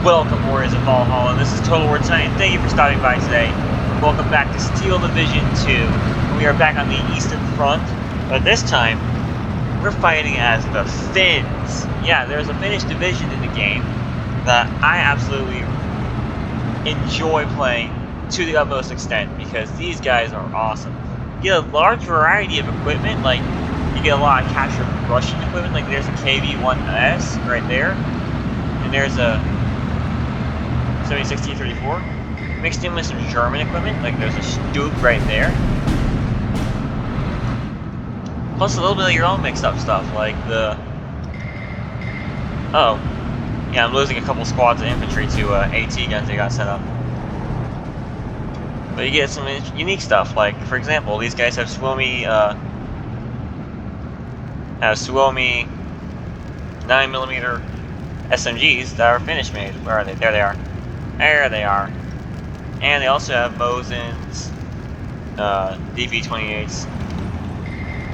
Welcome, Warriors of Valhalla. This is Total War Tonight, and thank you for stopping by today. Welcome back to Steel Division 2. We are back on the Eastern Front, but this time, we're fighting as the Finns. Yeah, there's a Finnish division in the game that I absolutely enjoy playing to the utmost extent, because these guys are awesome. You get a large variety of equipment, like, you get a lot of captured Russian equipment, like there's a KV-1S right there, and there's a 76T-34, mixed in with some German equipment, like there's a Stuke right there. Plus a little bit of your own mixed up stuff, like the... Oh. Yeah, I'm losing a couple squads of infantry to AT guns they got set up. But you get some unique stuff, like, for example, these guys have Suomi 9mm SMGs that are Finnish made. Where are they? There they are. There they are. And they also have Mosin's DV-28s.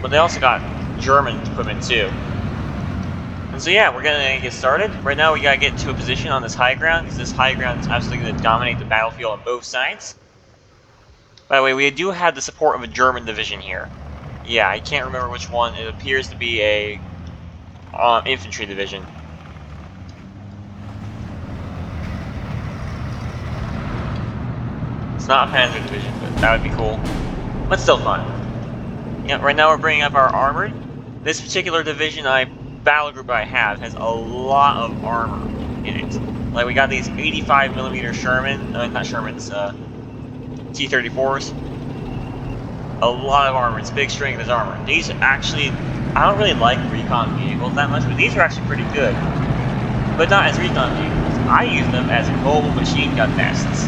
But they also got German equipment too. And so yeah, we're gonna get started. Right now we gotta get into a position on this high ground, because this high ground is absolutely gonna dominate the battlefield on both sides. By the way, we do have the support of a German division here. Yeah, I can't remember which one. It appears to be a infantry division. It's not a panzer division, but that would be cool. But still fun. Yeah, right now we're bringing up our armored. This particular division battle group I have has a lot of armor in it. Like, we got these 85mm Sherman, not Shermans, T-34s. A lot of armor. It's big strength of his armor. These actually, I don't really like recon vehicles that much, but these are actually pretty good. But not as recon vehicles. I use them as mobile machine gun nests.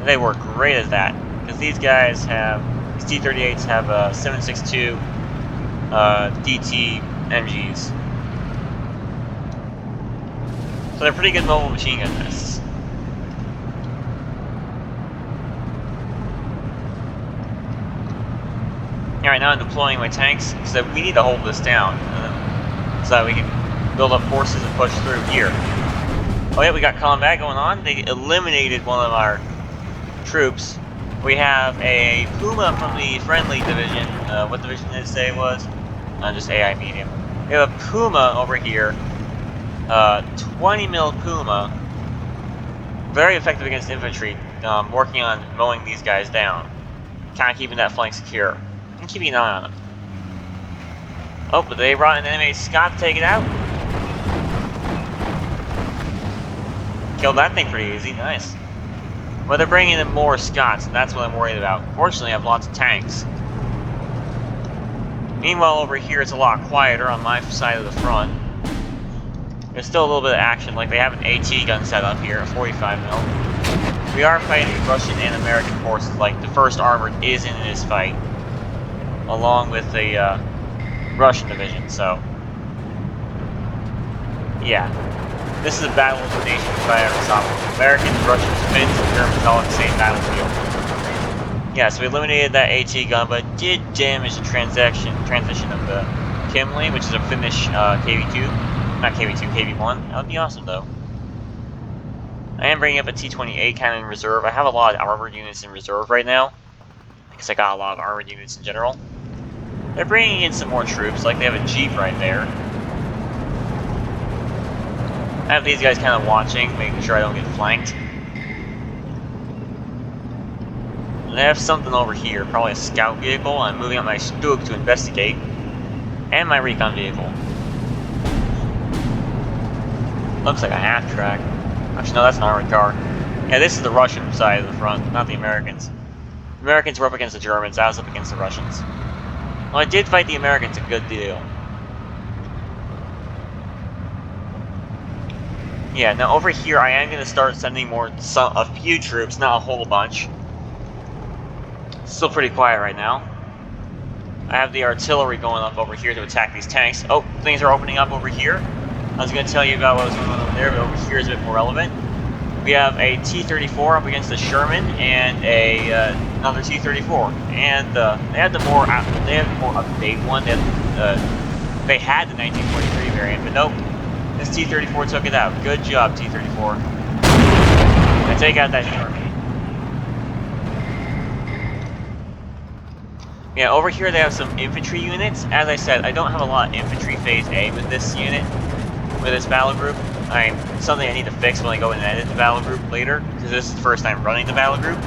They work great as that, because these guys have, these T-38s have 7.62 DT MGs. So they're pretty good mobile machine gun nests. Alright, now I'm deploying my tanks, because we need to hold this down, so that we can build up forces and push through here. Oh yeah, we got combat going on. They eliminated one of our troops. We have a Puma from the friendly division. What division did it say it was? Just AI medium. We have a Puma over here. 20mm Puma. Very effective against infantry. Working on mowing these guys down. Kind of keeping that flank secure. And keeping an eye on them. Oh, but they brought an enemy Scott to take it out. Killed that thing pretty easy. Nice. Well, they're bringing in more Scots, and that's what I'm worried about. Fortunately, I have lots of tanks. Meanwhile, over here, it's a lot quieter on my side of the front. There's still a little bit of action, like they have an AT gun set up here, a 45mm. We are fighting Russian and American forces, like the 1st Armored is in this fight, along with the Russian division, so... Yeah. This is a battle of the nations if I ever saw one. Americans, Russians, Finns, and Germans all on the same battlefield. Yeah, so we eliminated that AT gun, but did damage the transition of the Kimley, which is a Finnish KV-2. Not KV-2, KV-1. That would be awesome, though. I am bringing up a T-28 cannon in reserve. I have a lot of armored units in reserve right now, because I got a lot of armored units in general. They're bringing in some more troops, like they have a Jeep right there. I have these guys kind of watching, making sure I don't get flanked. And I have something over here, probably a scout vehicle. I'm moving up my Stuke to investigate. And my recon vehicle. Looks like a half-track. Actually, no, that's an armored car. Yeah, this is the Russian side of the front, not the Americans. The Americans were up against the Germans, I was up against the Russians. Well, I did fight the Americans a good deal. Yeah, now over here I am going to start sending a few troops, not a whole bunch. Still pretty quiet right now. I have the artillery going up over here to attack these tanks. Oh, things are opening up over here. I was going to tell you about what was going on over there, but over here is a bit more relevant. We have a T-34 up against the Sherman and another T-34. And they had the more up-to-date one. They had the 1943 variant, but nope. This T-34 took it out. Good job, T-34. Now take out that Sharpie. Yeah, over here they have some infantry units. As I said, I don't have a lot of infantry phase A with this unit, with this battle group. Something I need to fix when I go and edit the battle group later, because this is the first time running the battle group.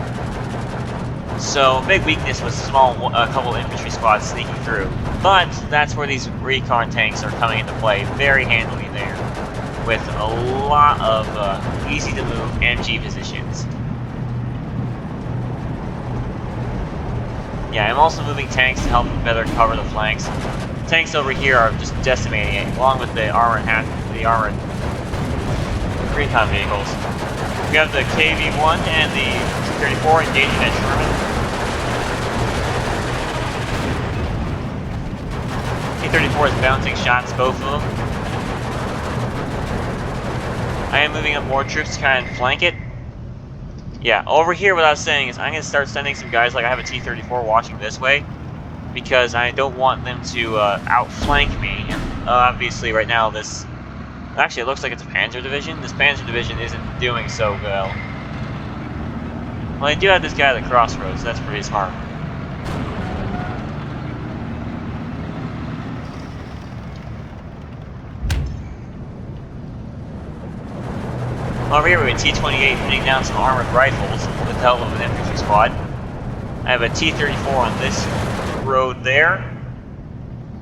So, big weakness was a couple infantry squads sneaking through. But that's where these recon tanks are coming into play very handily there, with a lot of easy to move MG positions. Yeah, I'm also moving tanks to help better cover the flanks. Tanks over here are just decimating it, along with the armored recon vehicles. We have the KV-1 and the T-34 engaging that Sherman. T-34 is bouncing shots, both of them. I am moving up more troops to kind of flank it. Yeah, over here what I was saying is I'm going to start sending some guys, like I have a T-34 watching this way, because I don't want them to outflank me. Obviously right now this... Actually, it looks like it's a Panzer Division. This Panzer Division isn't doing so well. Well, I do have this guy at the crossroads, so that's pretty smart. Over here we have a T-28 putting down some armored rifles with the help of an infantry squad. I have a T-34 on this road there.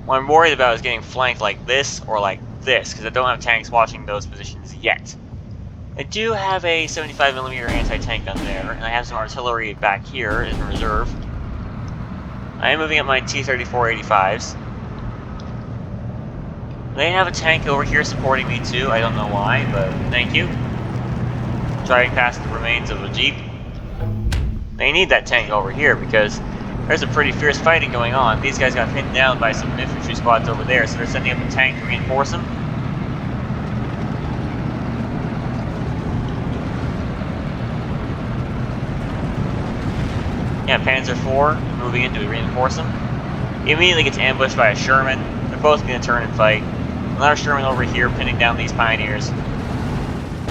What I'm worried about is getting flanked like this or like this, because I don't have tanks watching those positions yet. I do have a 75mm anti-tank gun there, and I have some artillery back here in reserve. I am moving up my T-34 85s. They have a tank over here supporting me too, I don't know why, but thank you. Driving past the remains of a Jeep. They need that tank over here because there's a pretty fierce fighting going on. These guys got pinned down by some infantry squads over there, so they're sending up a tank to reinforce them. Yeah, Panzer IV moving in to reinforce them. He immediately gets ambushed by a Sherman. They're both going to turn and fight. Another Sherman over here pinning down these pioneers.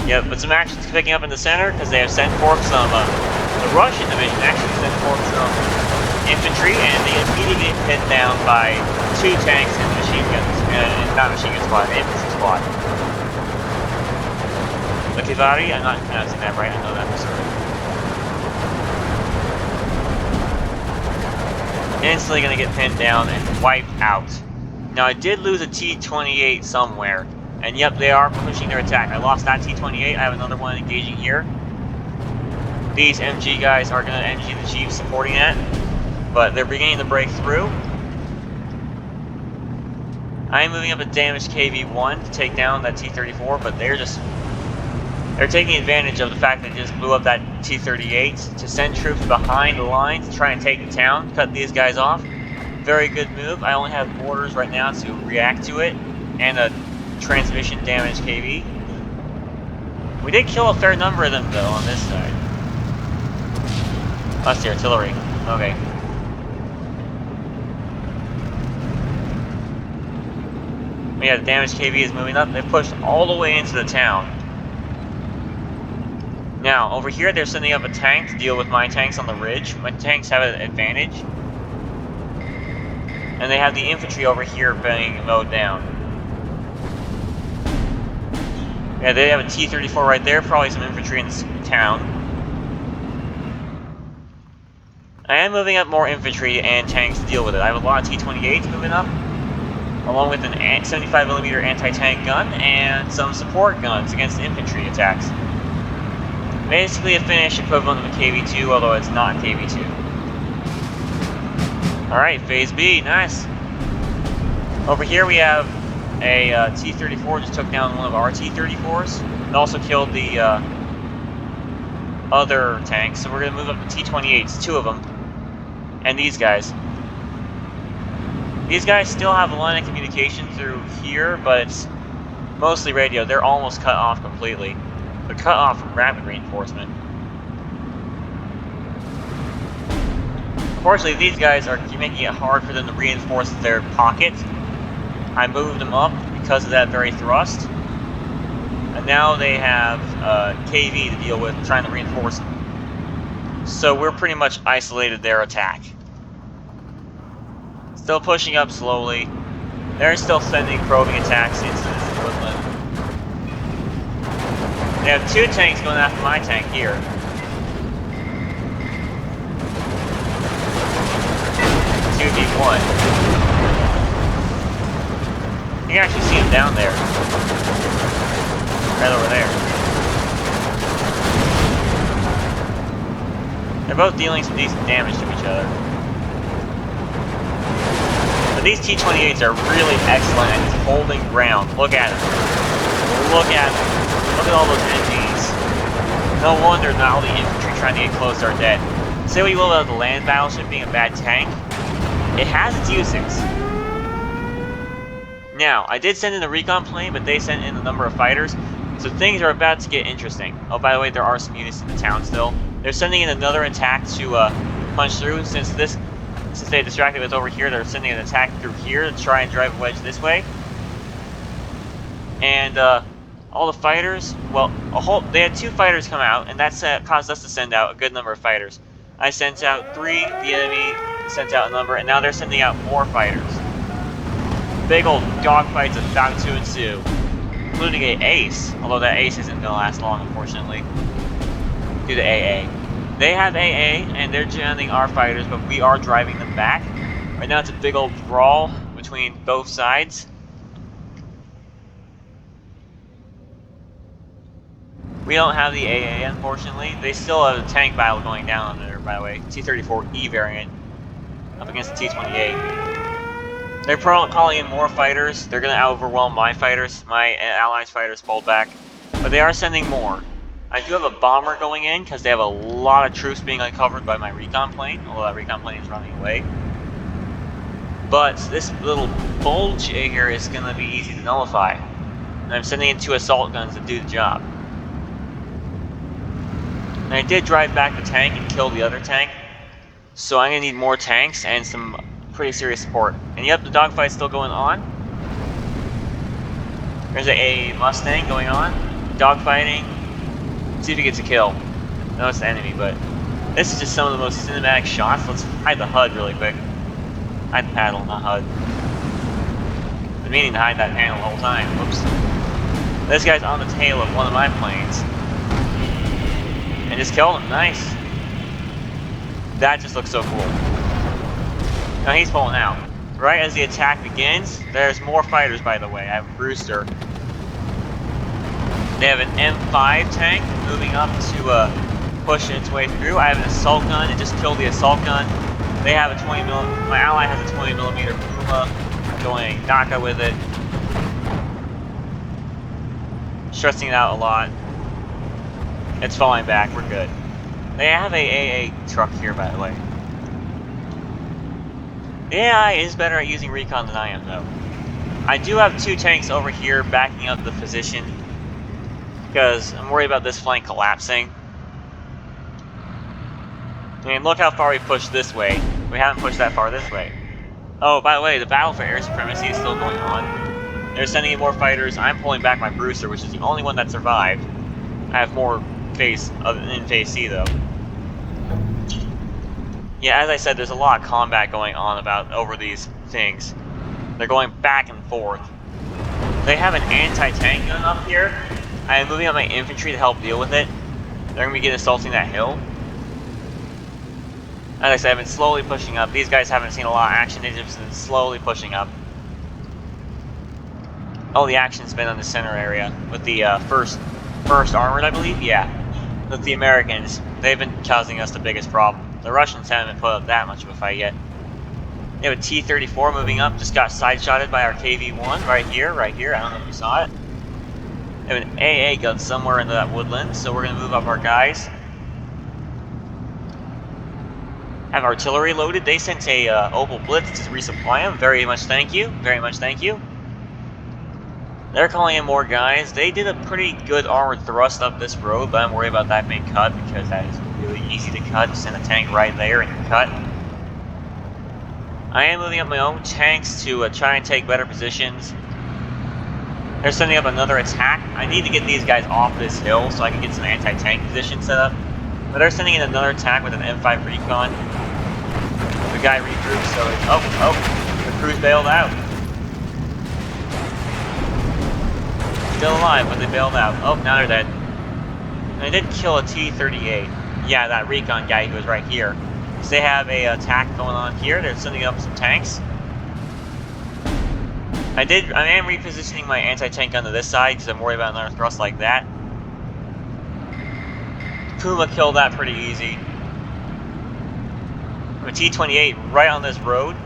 Yep, but some action's picking up in the center because they have sent forth some, the Russian division actually sent forth some infantry, and they immediately get pinned down by 2 tanks and machine guns. Not machine gun squad, infantry squad. The Kivari, I'm not pronouncing that right, I know that for certain. Instantly gonna get pinned down and wiped out. Now I did lose a T-28 somewhere. And yep, they are pushing their attack. I lost that T-28. I have another one engaging here. These MG guys are going to MG the Chiefs supporting that. But they're beginning to break through. I am moving up a damaged KV-1 to take down that T-34, but they're taking advantage of the fact that they just blew up that T-38 to send troops behind the lines to try and take the town, cut these guys off. Very good move. I only have mortars right now to react to it, and a transmission damaged KV. We did kill a fair number of them though on this side. That's the artillery. Okay. Yeah, the damaged KV is moving up. They've pushed all the way into the town. Now, over here they're sending up a tank to deal with my tanks on the ridge. My tanks have an advantage. And they have the infantry over here being mowed down. Yeah, they have a T-34 right there, probably some infantry in this town. I am moving up more infantry and tanks to deal with it. I have a lot of T-28s moving up, along with an 75mm anti-tank gun and some support guns against infantry attacks. Basically a Finnish equivalent of a KV-2, although it's not a KV-2. Alright, Phase B, nice. Over here we have a T-34 just took down one of our T-34s. It also killed the other tanks, so we're going to move up the T-28s, 2 of them. And these guys. These guys still have a line of communication through here, but it's mostly radio. They're almost cut off completely. They're cut off from rapid reinforcement. Unfortunately, these guys are making it hard for them to reinforce their pocket. I moved them up because of that very thrust. And now they have KV to deal with, trying to reinforce them. So we're pretty much isolated their attack. Still pushing up slowly. They're still sending probing attacks into this woodland. They have 2 tanks going after my tank here. 2v1. You can actually see him down there. Right over there. They're both dealing some decent damage to each other. But these T-28s are really excellent at just holding ground. Look at them. Look at them. Look at all those MGs. No wonder not all the infantry trying to get close are dead. Say what you will about the land battleship being a bad tank, it has its uses. Now, I did send in a recon plane, but they sent in a number of fighters, so things are about to get interesting. Oh, by the way, there are some units in the town still. They're sending in another attack to punch through. Since they distracted us over here, they're sending an attack through here to try and drive a wedge this way. And all the fighters, well, they had 2 fighters come out, and that caused us to send out a good number of fighters. I sent out 3, the enemy sent out a number, and now they're sending out more fighters. Big old dogfights about to ensue, including an ace, although that ace isn't going to last long, unfortunately, due to AA. They have AA, and they're jamming our fighters, but we are driving them back. Right now it's a big old brawl between both sides. We don't have the AA, unfortunately. They still have a tank battle going down on there, by the way. T-34E variant up against the T-28. They're calling in more fighters. They're going to overwhelm my fighters. My allies' fighters pulled back. But they are sending more. I do have a bomber going in because they have a lot of troops being uncovered by my recon plane, although that recon plane is running away. But this little bulge here is going to be easy to nullify. And I'm sending in 2 assault guns to do the job. And I did drive back the tank and kill the other tank, so I'm going to need more tanks and some pretty serious support. And yep, the dogfight's still going on. There's a Mustang going on, dogfighting. See if he gets a kill. No, it's the enemy, but this is just some of the most cinematic shots. Let's hide the HUD really quick. Hide the paddle, not HUD. Been meaning to hide that panel the whole time. Whoops. This guy's on the tail of one of my planes. And just killed him. Nice. That just looks so cool. Now he's pulling out. Right as the attack begins, there's more fighters, by the way. I have a Brewster. They have an M5 tank moving up to push its way through. I have an assault gun. It just killed the assault gun. They have a 20mm. My ally has a 20mm Puma going Naka with it. Stressing it out a lot. It's falling back. We're good. They have a AA truck here, by the way. The AI is better at using recon than I am, though. I do have 2 tanks over here backing up the position because I'm worried about this flank collapsing. I mean, look how far we pushed this way. We haven't pushed that far this way. Oh, by the way, the battle for air supremacy is still going on. They're sending in more fighters. I'm pulling back my Brewster, which is the only one that survived. I have more in Phase C, though. Yeah, as I said, there's a lot of combat going on over these things. They're going back and forth. They have an anti-tank gun up here. I am moving up my infantry to help deal with it. They're going to begin assaulting that hill. As I said, I've been slowly pushing up. These guys haven't seen a lot of action. They've just been slowly pushing up. Oh, the action's been on the center area with the first armored, I believe. Yeah, with the Americans. They've been causing us the biggest problem. The Russians haven't put up that much of a fight yet. They have a T-34 moving up. Just got side-shotted by our KV-1 right here. I don't know if you saw it. They have an AA gun somewhere into that woodland, so we're going to move up our guys. Have artillery loaded. They sent a Opel Blitz to resupply them. Very much thank you. Very much thank you. They're calling in more guys. They did a pretty good armored thrust up this road, but I'm worried about that being cut because that is really easy to cut. Just send a tank right there and you're cut. I am moving up my own tanks to try and take better positions. They're sending up another attack. I need to get these guys off this hill so I can get some anti-tank position set up. But they're sending in another attack with an M5 recon. The guy regroups, so it's... Oh, the crew's bailed out. Still alive, but they bailed out. Oh, now they're dead. And they did kill a T-38. Yeah, that recon guy who was right here. So they have a attack going on here. They're sending up some tanks. I am repositioning my anti-tank gun to this side because I'm worried about another thrust like that. Puma killed that pretty easy. A T-28 right on this road.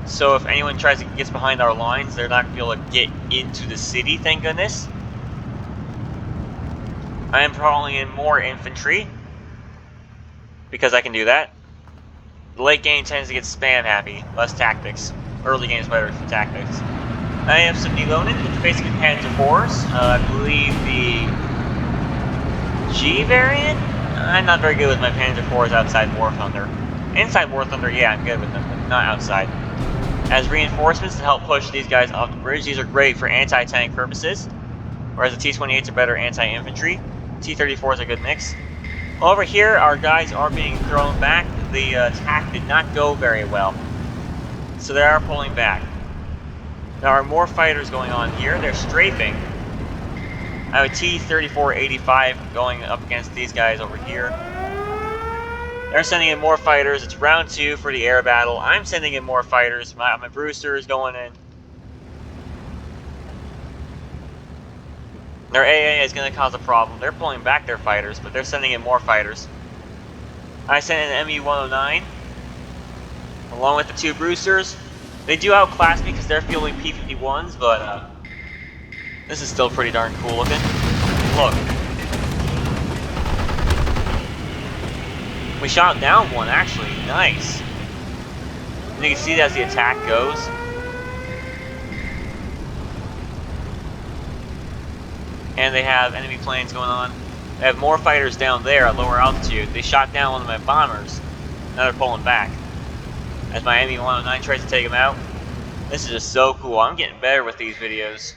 So if anyone tries to get behind our lines, they're not going to be able to get into the city, thank goodness. I am calling in more infantry because I can do that. The late game tends to get spam happy, less tactics. Early game is better for tactics. I have some Nilonen, which are basically Panzer IVs. I believe the G variant? I'm not very good with my Panzer IVs outside War Thunder. Inside War Thunder, yeah, I'm good with them, but not outside. As reinforcements to help push these guys off the bridge, these are great for anti-tank purposes, whereas the T-28s are better anti-infantry. T-34s are a good mix. Over here, our guys are being thrown back. The attack did not go very well, so they are pulling back. There are more fighters going on here. They're strafing. I have a T-34-85 going up against these guys over here. They're sending in more fighters. It's round 2 for the air battle. I'm sending in more fighters. My Brewster is going in. Their AA is going to cause a problem. They're pulling back their fighters, but they're sending in more fighters. I sent in an ME-109 along with the 2 Brewsters. They do outclass me because they're fielding P-51s, but this is still pretty darn cool looking. Look. We shot down one, actually. Nice. And you can see that as the attack goes. And they have enemy planes going on. They have more fighters down there at lower altitude. They shot down one of my bombers. Now they're pulling back. As my ME-109 tries to take them out. This is just so cool. I'm getting better with these videos.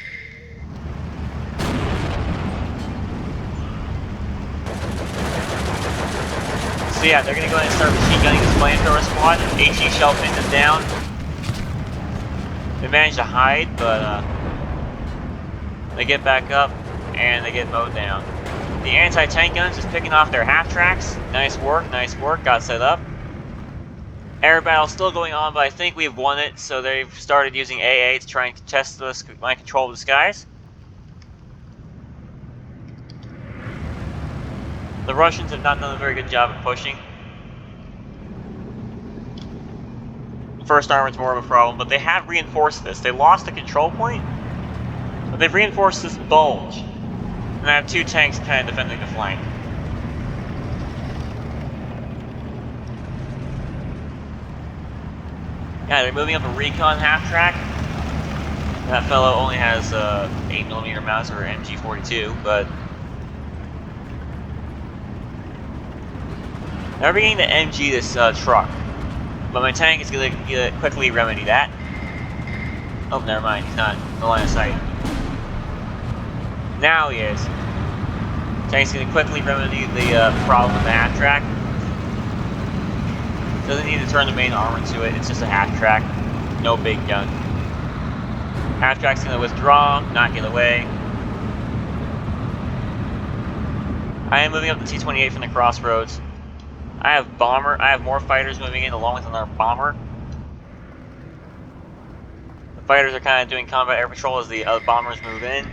So yeah, they're going to go ahead and start machine gunning this flamethrower squad. HE shell pinned them down. They managed to hide, but they get back up and they get mowed down. The anti-tank guns just picking off their half tracks. Nice work, got set up. Air battle still going on, but I think we've won it, so they've started using AA to try and test my control of the skies. The Russians have not done a very good job of pushing. First armor's more of a problem, but they have reinforced this. They lost the control point, but they've reinforced this bulge. And I have 2 tanks kind of defending the flank. Yeah, they're moving up a recon half track. That fellow only has 8mm Mauser MG42, but they're beginning to MG this truck. But my tank is going to quickly remedy that. Oh, never mind, he's not in the line of sight. Now he is. Tank's going to quickly remedy the problem with the half track. Doesn't need to turn the main armor to it, it's just a half track. No big gun. Half track's going to withdraw, not get away. I am moving up the T-28 from the crossroads. I have more fighters moving in along with another bomber. The fighters are kind of doing combat air patrol as the bombers move in.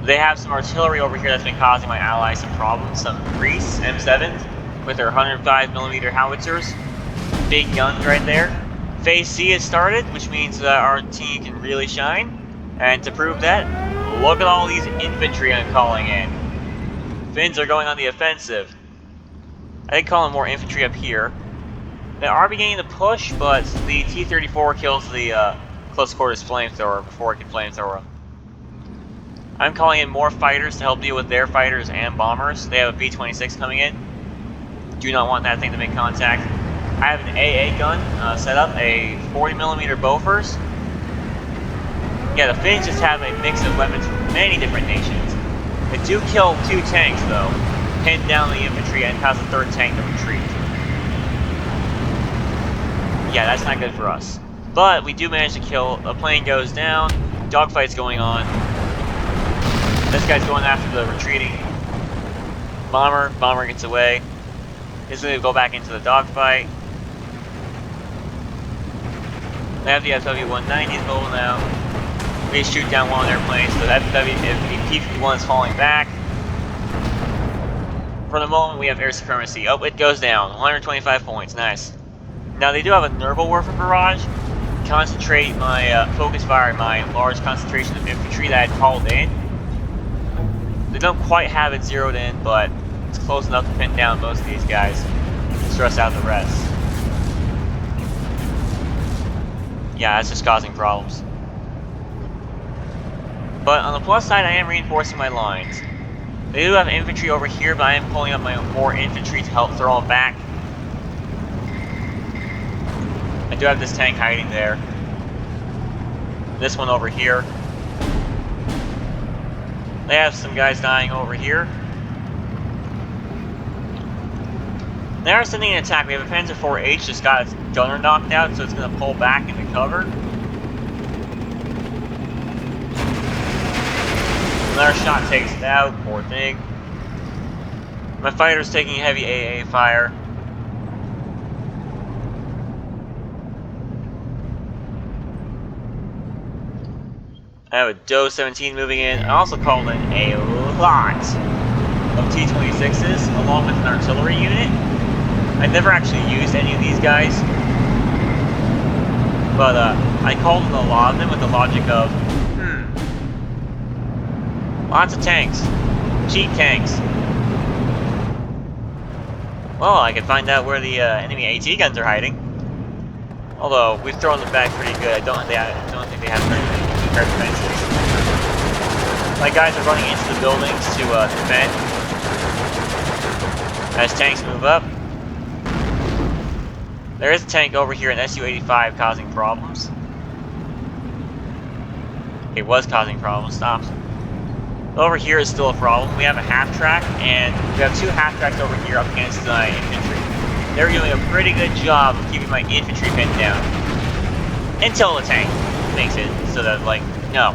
They have some artillery over here that's been causing my allies some problems. Some Greece M7s with their 105mm howitzers. Big guns right there. Phase C has started, which means our team can really shine. And to prove that, look at all these infantry I'm calling in. Finns are going on the offensive. I did call in more infantry up here. They are beginning to push, but the T-34 kills the close quarters flamethrower before it can flamethrower them. I'm calling in more fighters to help deal with their fighters and bombers. They have a B-26 coming in. Do not want that thing to make contact. I have an AA gun set up, a 40mm Bofors. Yeah, the Finns just have a mix of weapons from many different nations. They do kill 2 tanks, though, pin down the infantry, and cause the 3rd tank to retreat. Yeah, that's not good for us. But we do manage to kill. A plane goes down. Dogfight's going on. This guy's going after the retreating bomber. Bomber gets away. He's going to go back into the dogfight. They have the FW-190s rolling out. We shoot down one of their planes. So the P-51 is falling back. For the moment, we have air supremacy. Oh, it goes down. 125 points. Nice. Now, they do have a Nerval Warfare barrage. Concentrate my focus fire, my large concentration of infantry that I had called in. They don't quite have it zeroed in, but it's close enough to pin down most of these guys. Stress out the rest. Yeah, that's just causing problems. But on the plus side, I am reinforcing my lines. They do have infantry over here, but I am pulling up my more infantry to help throw them back. I do have this tank hiding there. This one over here. They have some guys dying over here. They are sending an attack. We have a Panzer IV-H just got its gunner knocked out, so it's going to pull back into cover. Another shot takes it out, poor thing. My fighter's taking heavy AA fire. I have a DO-17 moving in. I also called in a lot of T-26s along with an artillery unit. I never actually used any of these guys, but I called in a lot of them with the logic of, lots of tanks, cheap tanks. Well, I can find out where the enemy AT guns are hiding. Although we've thrown them back pretty good. I don't think they have very many air defenses. My guys are running into the buildings to defend. As tanks move up. There is a tank over here, an Su-85, causing problems. It was causing problems. Stopped. Over here is still a problem. We have a half-track, and we have 2 half-tracks over here up against my infantry. They're doing a pretty good job of keeping my infantry pinned down. Until the tank makes it so that, like, no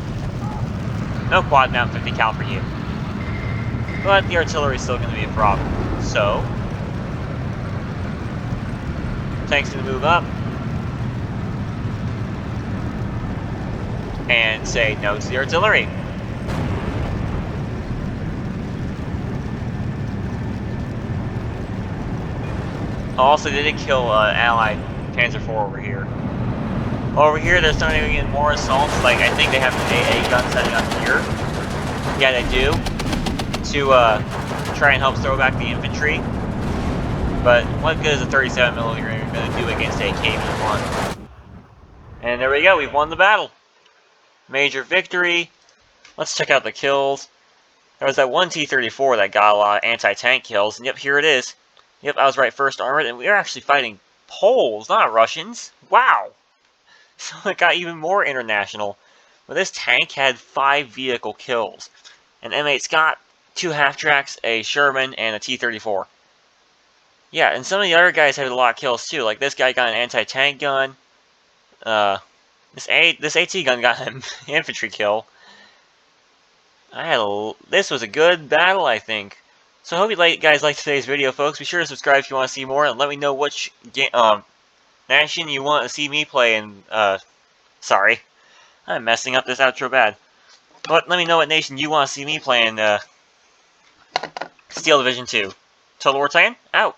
quad mount 50 cal for you. But the artillery is still going to be a problem. So, tank's going to move up. And say no to the artillery. Also, they did kill Allied Panzer IV over here. Over here, they're starting to get more assaults. Like, I think they have an AA gun setting up here. Yeah, they do. To try and help throw back the infantry. But what good is a 37mm going to do against a KV-1? And there we go. We've won the battle. Major victory. Let's check out the kills. There was that one T-34 that got a lot of anti-tank kills. And yep, here it is. Yep, I was right, first armored, and we are actually fighting Poles, not Russians. Wow! So it got even more international. But this tank had 5 vehicle kills. An M8 Scott, 2 half-tracks, a Sherman, and a T-34. Yeah, and some of the other guys had a lot of kills too. Like this guy got an anti-tank gun. This AT gun got an infantry kill. This was a good battle, I think. So I hope you guys liked today's video, folks. Be sure to subscribe if you want to see more, and let me know which nation you want to see me play in. Sorry, I'm messing up this outro bad. But let me know what nation you want to see me play in Steel Division 2. Total War Titan, out.